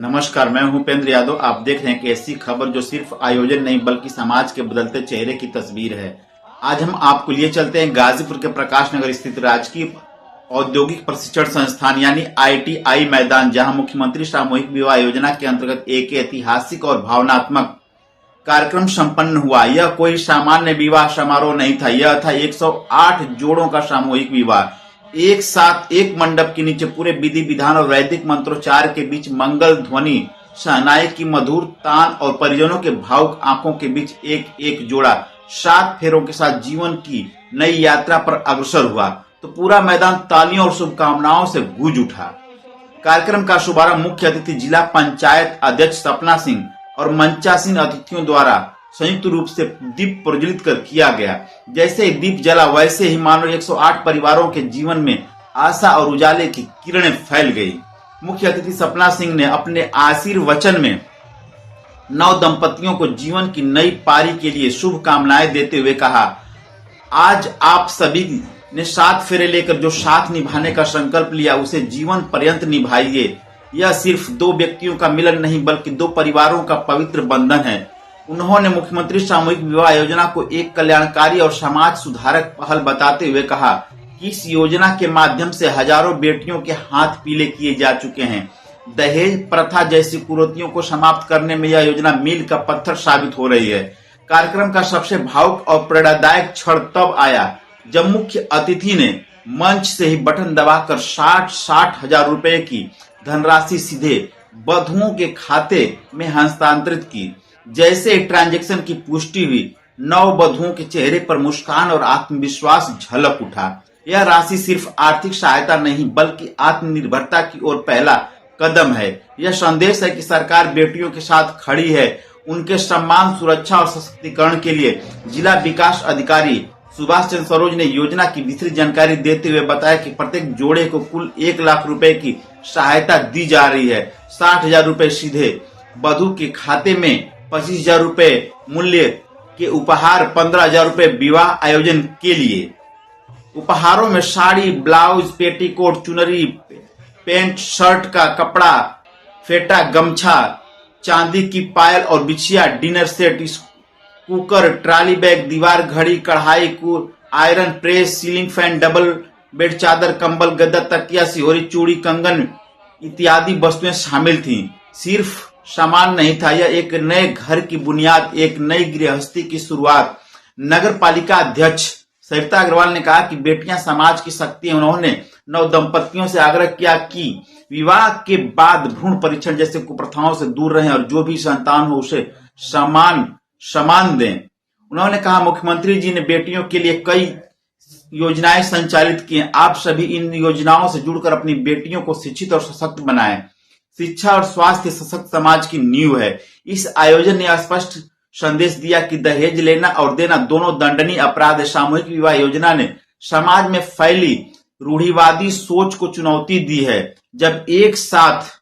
नमस्कार, मैं हूं उपेंद्र यादव। आप देख रहे हैं कि ऐसी खबर जो सिर्फ आयोजन नहीं बल्कि समाज के बदलते चेहरे की तस्वीर है। आज हम आपको लिए चलते हैं गाजीपुर के प्रकाश नगर स्थित राजकीय औद्योगिक प्रशिक्षण संस्थान यानी ITI मैदान, जहां मुख्यमंत्री सामूहिक विवाह योजना के अंतर्गत एक ऐतिहासिक और भावनात्मक कार्यक्रम संपन्न हुआ। यह कोई सामान्य विवाह समारोह नहीं था, यह था 108 जोड़ों का सामूहिक विवाह। एक साथ एक मंडप के नीचे पूरे विधि विधान और वैदिक मंत्रोच्चार के बीच मंगल ध्वनि, शहनाई की मधुर तान और परिजनों के भावुक आंखों के बीच एक एक जोड़ा 7 फेरों के साथ जीवन की नई यात्रा पर अग्रसर हुआ तो पूरा मैदान तालियों और शुभकामनाओं से गूंज उठा। कार्यक्रम का शुभारंभ मुख्य अतिथि जिला पंचायत अध्यक्ष सपना सिंह और मंचासीन अतिथियों द्वारा संयुक्त रूप से दीप प्रज्वलित कर किया गया। जैसे ही दीप जला वैसे ही मानो 108 परिवारों के जीवन में आशा और उजाले की किरणें फैल गई। मुख्य अतिथि सपना सिंह ने अपने आशीर्वचन में नव दंपतियों को जीवन की नई पारी के लिए शुभकामनाएं देते हुए कहा, आज आप सभी ने 7 फेरे लेकर जो साथ निभाने का संकल्प लिया उसे जीवन पर्यंत निभाइए। यह सिर्फ 2 व्यक्तियों का मिलन नहीं बल्कि 2 परिवारों का पवित्र बंधन है। उन्होंने मुख्यमंत्री सामूहिक विवाह योजना को एक कल्याणकारी और समाज सुधारक पहल बताते हुए कहा कि इस योजना के माध्यम से हजारों बेटियों के हाथ पीले किए जा चुके हैं। दहेज प्रथा जैसी कुरीतियों को समाप्त करने में यह योजना मील का पत्थर साबित हो रही है। कार्यक्रम का सबसे भावुक और प्रेरणादायक क्षण तब आया जब मुख्य अतिथि ने मंच से ही बटन दबाकर 60 हजार रुपए की धनराशि सीधे वधुओं के खाते में हस्तांतरित की। जैसे ट्रांजैक्शन की पुष्टि हुई, नव वधुओं के चेहरे पर मुस्कान और आत्मविश्वास झलक उठा। यह राशि सिर्फ आर्थिक सहायता नहीं बल्कि आत्मनिर्भरता की ओर पहला कदम है। यह संदेश है कि सरकार बेटियों के साथ खड़ी है। उनके सम्मान, सुरक्षा और सशक्तिकरण के लिए जिला विकास अधिकारी सुभाष चंद्र सरोज ने योजना की विस्तृत जानकारी देते हुए बताया कि प्रत्येक जोड़े को कुल 1 लाख रुपए की सहायता दी जा रही है। 60 हजार रुपए सीधे वधु के खाते में, 25 हजार रुपए मूल्य के उपहार, 15 हजार रुपए विवाह आयोजन के लिए। उपहारों में साड़ी, ब्लाउज, पेटीकोट, चुनरी, पेंट शर्ट का कपड़ा, फेटा, गमछा, चांदी की पायल और बिछिया, dinner set, cooker, trolley bag, दीवार घड़ी, कढ़ाई, iron press, ceiling fan, double bed चादर, कंबल, गद्दा, तकिया, सिहोरी, चूड़ी, कंगन इत्यादि वस्तुएं शामिल थीं। सिर्फ सामान नहीं था, यह एक नए घर की बुनियाद, एक नई गृहस्थी की शुरुआत। नगर पालिका अध्यक्ष सरिता अग्रवाल ने कहा कि बेटियां समाज की शक्ति हैं। उन्होंने नव दंपतियों से आग्रह किया कि विवाह के बाद भ्रूण परीक्षण जैसे कुप्रथाओं से दूर रहें और जो भी संतान हो उसे सम्मान दें। उन्होंने कहा, मुख्यमंत्री जी ने बेटियों के लिए कई योजनाएं संचालित की हैं। आप सभी इन योजनाओं से जुड़कर अपनी बेटियों को शिक्षित और सशक्त बनाएं। शिक्षा और स्वास्थ्य सशक्त समाज की नींव है। इस आयोजन ने स्पष्ट संदेश दिया कि दहेज लेना और देना दोनों दंडनीय अपराध है। सामूहिक विवाह योजना ने समाज में फैली रूढ़िवादी सोच को चुनौती दी है। जब एक साथ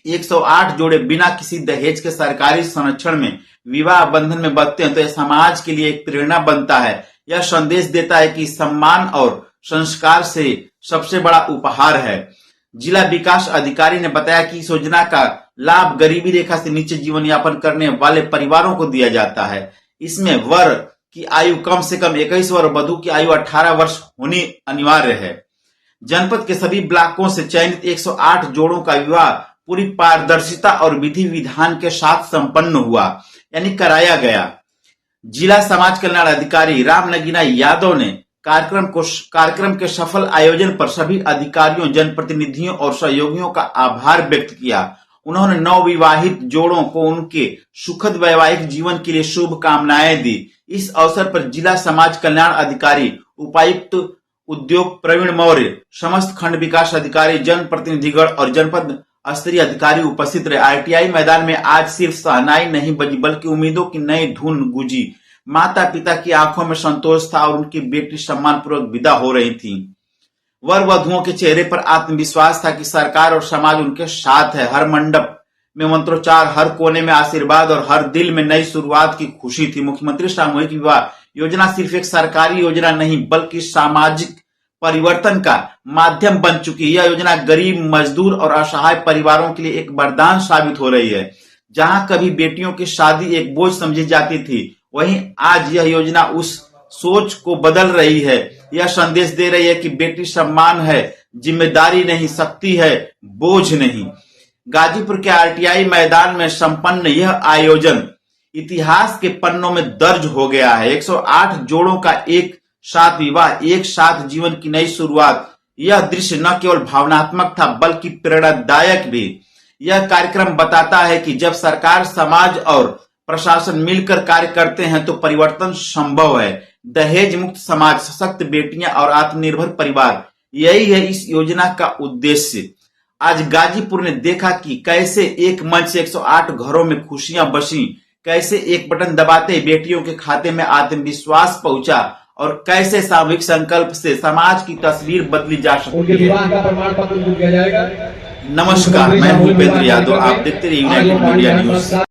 108 जोड़े बिना किसी दहेज के सरकारी संरक्षण में विवाह बंधन में बंधते हैं तो यह समाज के लिए एक प्रेरणा बनता है। यह संदेश देता है कि सम्मान और संस्कार से सबसे बड़ा उपहार है। जिला विकास अधिकारी ने बताया कि इस योजना का लाभ गरीबी रेखा से नीचे जीवन यापन करने वाले परिवारों को दिया जाता है। इसमें वर की आयु कम से कम 21 और वधु की आयु 18 वर्ष होनी अनिवार्य है। जनपद के सभी ब्लॉकों से चयनित 108 जोड़ों का विवाह पूरी पारदर्शिता और विधि विधान के साथ संपन्न हुआ यानी कराया गया। जिला समाज कल्याण अधिकारी राम नगीना यादव ने कार्यक्रम के सफल आयोजन पर सभी अधिकारियों, जनप्रतिनिधियों और सहयोगियों का आभार व्यक्त किया। उन्होंने नवविवाहित जोड़ों को उनके सुखद वैवाहिक जीवन के लिए शुभकामनाएं दी। इस अवसर पर जिला समाज कल्याण अधिकारी, उपायुक्त उद्योग प्रवीण मौर्य, समस्त खंड विकास अधिकारी, जनप्रतिनिधिगण और जनपद स्तरीय अधिकारी उपस्थित रहे। ITI मैदान में आज सिर्फ शहनाई नहीं बजी बल्कि उम्मीदों की नई धुन गूंजी। माता पिता की आंखों में संतोष था और उनकी बेटी सम्मान पूर्वक विदा हो रही थी। वर वधुओं के चेहरे पर आत्मविश्वास था कि सरकार और समाज उनके साथ है। हर मंडप में मंत्रोच्चार, हर कोने में आशीर्वाद और हर दिल में नई शुरुआत की खुशी थी। मुख्यमंत्री सामूहिक विवाह योजना सिर्फ एक सरकारी योजना नहीं बल्कि सामाजिक परिवर्तन का माध्यम बन चुकी है। यह योजना गरीब, मजदूर और असहाय परिवारों के लिए एक वरदान साबित हो रही है। जहां कभी बेटियों की शादी एक बोझ समझी जाती थी, वहीं आज यह योजना उस सोच को बदल रही है। यह संदेश दे रही है कि बेटी सम्मान है, जिम्मेदारी नहीं, शक्ति है, बोझ नहीं। गाजीपुर के आरटीआई मैदान में संपन्न यह आयोजन इतिहास के पन्नों में दर्ज हो गया है। 108 जोड़ों का एक साथ विवाह, एक साथ जीवन की नई शुरुआत। यह दृश्य न केवल भावनात्मक था बल्कि प्रेरणादायक भी। यह कार्यक्रम बताता है कि जब सरकार, समाज और प्रशासन मिलकर कार्य करते हैं तो परिवर्तन संभव है। दहेज मुक्त समाज, सशक्त बेटियां और आत्मनिर्भर परिवार, यही है इस योजना का उद्देश्य। आज गाजीपुर ने देखा कि कैसे एक मंच से 108 घरों में खुशियां बसी, कैसे एक बटन दबाते बेटियों के खाते में आत्मविश्वास पहुंचा और कैसे सामूहिक संकल्प से समाज की तस्वीर बदली जा सकती है। नमस्कार, मैं भूपेंद्र यादव, आप देखते रहिए यूनाइटेड मीडिया न्यूज।